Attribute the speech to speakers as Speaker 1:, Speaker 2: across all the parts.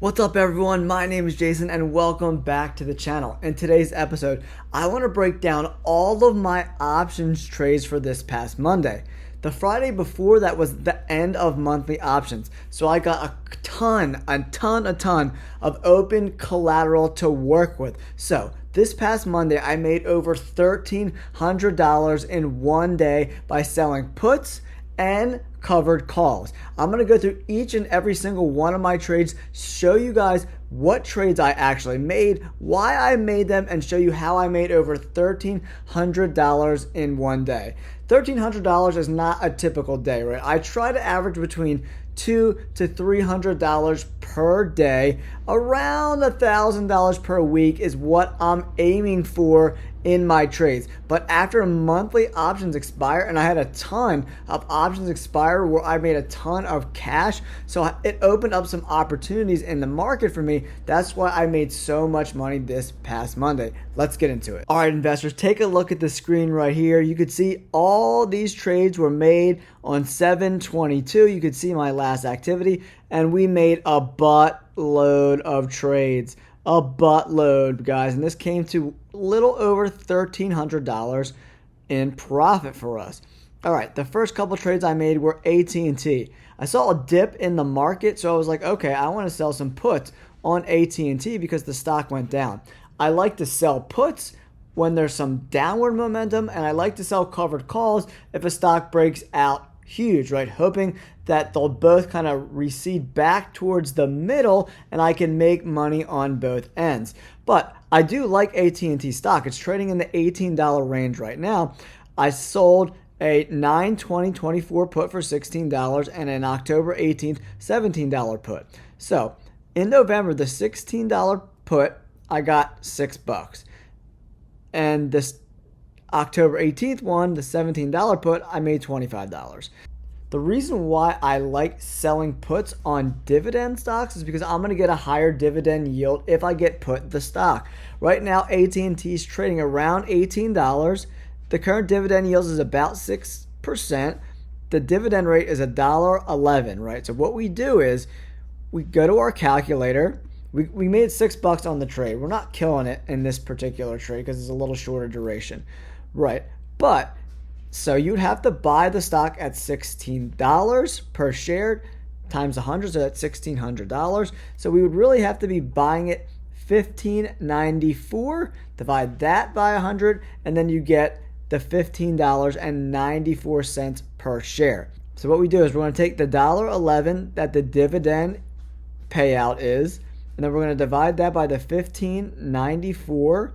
Speaker 1: What's up everyone, my name is Jason and welcome back to the channel. In today's episode, I want to break down all of my options trades for this past Monday. The Friday before that was the end of monthly options, so I got a ton of open collateral to work with. So this past Monday, I made over $1,300 in one day by selling puts and covered calls. I'm going to go through each and every single one of my trades, show you guys what trades I actually made, why I made them, and show you how I made over $1,300 in one day. $1,300 is not a typical day, right? I try to average between $200 to $300 per day. Around $1,000 per week is what I'm aiming for in my trades. But after monthly options expire, and I had a ton of options expire where I made a ton of cash, so it opened up some opportunities in the market for me. That's why I made so much money this past Monday. Let's get into it. All right, investors, take a look at the screen right here. You could see all these trades were made on 7/22. You could see my last activity, and we made a buttload of trades. A buttload, guys, and this came to a little over $1,300 in profit for us. All right, the first couple trades I made were AT&T. I saw a dip in the market, so I was like, okay, I want to sell some puts on AT&T because the stock went down. I like to sell puts when there's some downward momentum, and I like to sell covered calls if a stock breaks out huge, right? Hoping that they'll both kind of recede back towards the middle and I can make money on both ends. But I do like AT&T stock. It's trading in the $18 range right now. I sold a 9/20/24 put for $16 and an October 18th $17 put. So in November, the $16 put, I got $6. And this October 18th one, the $17 put, I made $25. The reason why I like selling puts on dividend stocks is because I'm going to get a higher dividend yield if I get put the stock. Right now, AT&T is trading around $18. The current dividend yield is about 6%. The dividend rate is $1.11, right? So what we do is we go to our calculator. We made $6 on the trade. We're not killing it in this particular trade because it's a little shorter duration. Right, but so you'd have to buy the stock at $16 per share times 100, so that's $1,600. So we would really have to be buying it $15.94. Divide that by 100, and then you get the $15.94 per share. So what we do is we're going to take the $1.11 that the dividend payout is, and then we're going to divide that by the $15.94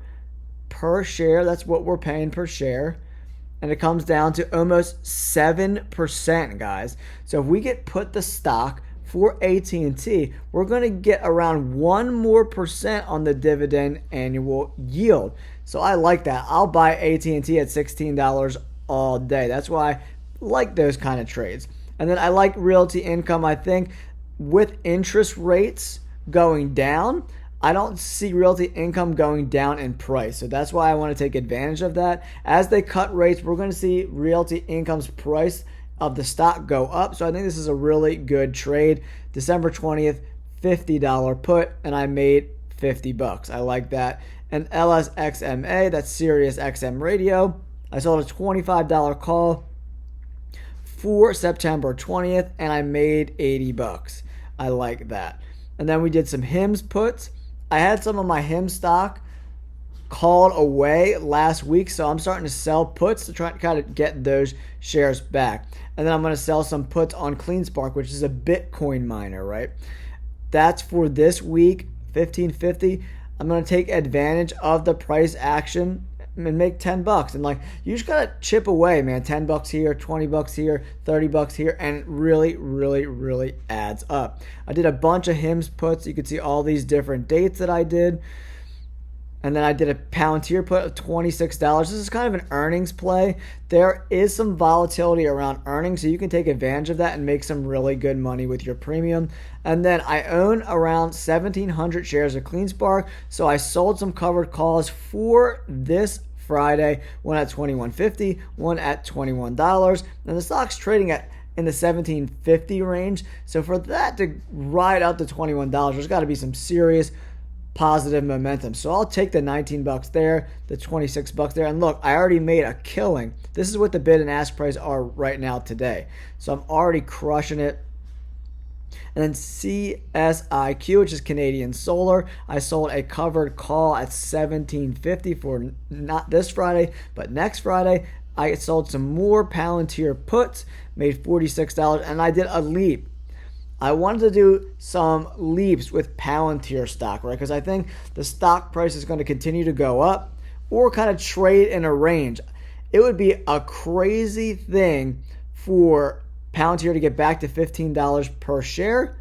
Speaker 1: per share. That's what we're paying per share, and it comes down to almost 7%, guys. So if we get put the stock for AT&T, we're going to get around 1% more on the dividend annual yield. So I like that. I'll buy AT&T at $16 all day. That's why I like those kind of trades. And then I like Realty Income. I think with interest rates going down, I don't see Realty Income going down in price. So that's why I want to take advantage of that. As they cut rates, we're going to see Realty Income's price of the stock go up. So I think this is a really good trade. December 20th, $50 put, and I made $50. I like that. And LSXMA, that's Sirius XM Radio. I sold a $25 call for September 20th, and I made $80. I like that. And then we did some HIMS puts. I had some of my HIM stock called away last week, so I'm starting to sell puts to try to kind of get those shares back. And then I'm going to sell some puts on CleanSpark, which is a Bitcoin miner, right? That's for this week, $15.50. I'm going to take advantage of the price action and make $10. And like, you just gotta chip away, man. $10 here, $20 here, $30 here, and it really adds up. I did a bunch of HIMS puts. You can see all these different dates that I did. And then I did a Palantir put of $26. This is kind of an earnings play. There is some volatility around earnings, so you can take advantage of that and make some really good money with your premium. And then I own around 1,700 shares of CleanSpark, so I sold some covered calls for this Friday, one at $21.50, one at $21. And the stock's trading at in the $17.50 range. So for that to ride up to $21, there's got to be some serious positive momentum. So I'll take the 19 bucks there, the 26 bucks there. And look, I already made a killing. This is what the bid and ask price are right now today. So I'm already crushing it. And then CSIQ, which is Canadian Solar, I sold a covered call at $17.50 for not this Friday, but next Friday. I sold some more Palantir puts, made $46, and I did a leap. I wanted to do some leaps with Palantir stock, right? Because I think the stock price is going to continue to go up or kind of trade in a range. It would be a crazy thing for Palantir to get back to $15 per share,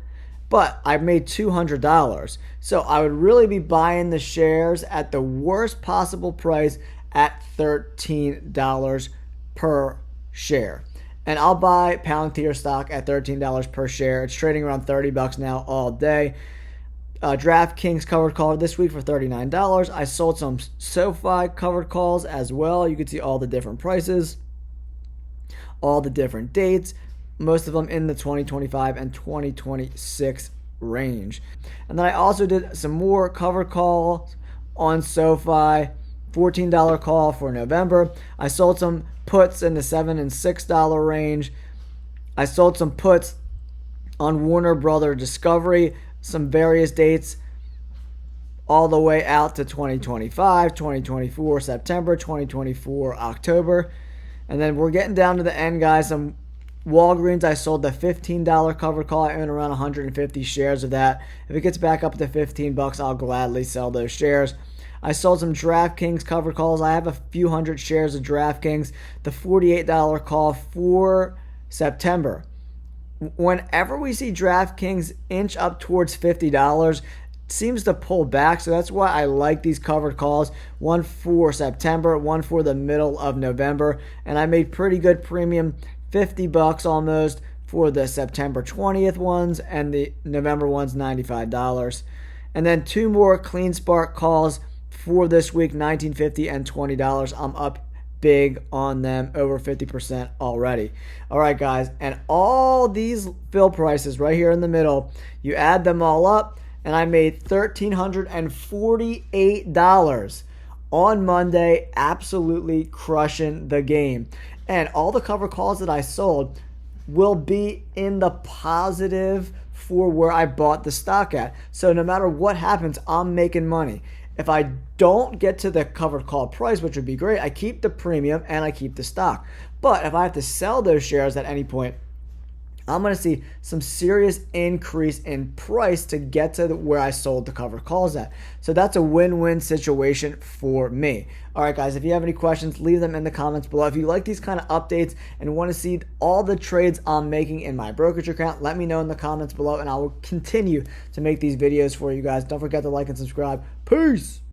Speaker 1: but I made $200. So I would really be buying the shares at the worst possible price at $13 per share. And I'll buy Palantir stock at $13 per share. It's trading around 30 bucks now all day. DraftKings covered call this week for $39. I sold some SoFi covered calls as well. You can see all the different prices, all the different dates, most of them in the 2025 and 2026 range. And then I also did some more covered calls on SoFi, $14 call for November. I sold some puts in the $7 and $6 range. I sold some puts on Warner Brother Discovery, some various dates all the way out to 2025, 2024 September, 2024 October. And then we're getting down to the end, guys. Some Walgreens, I sold the $15 covered call. I own around 150 shares of that. If it gets back up to 15 bucks, I'll gladly sell those shares. I sold some DraftKings covered calls. I have a few hundred shares of DraftKings. The $48 call for September. Whenever we see DraftKings inch up towards $50, it seems to pull back. So that's why I like these covered calls. One for September, one for the middle of November. And I made pretty good premium, 50 bucks almost for the September 20th ones, and the November ones, $95. And then two more CleanSpark calls for this week, $19.50 and $20. I'm up big on them, over 50% already. All right, guys, and all these fill prices right here in the middle, you add them all up, and I made $1,348 on Monday, absolutely crushing the game. And all the cover calls that I sold will be in the positive for where I bought the stock at. So no matter what happens, I'm making money. If I don't get to the covered call price, which would be great, I keep the premium and I keep the stock. But if I have to sell those shares at any point, I'm going to see some serious increase in price to get to where I sold the covered calls at. So that's a win-win situation for me. All right, guys, if you have any questions, leave them in the comments below. If you like these kind of updates and want to see all the trades I'm making in my brokerage account, let me know in the comments below, and I will continue to make these videos for you guys. Don't forget to like and subscribe. Peace!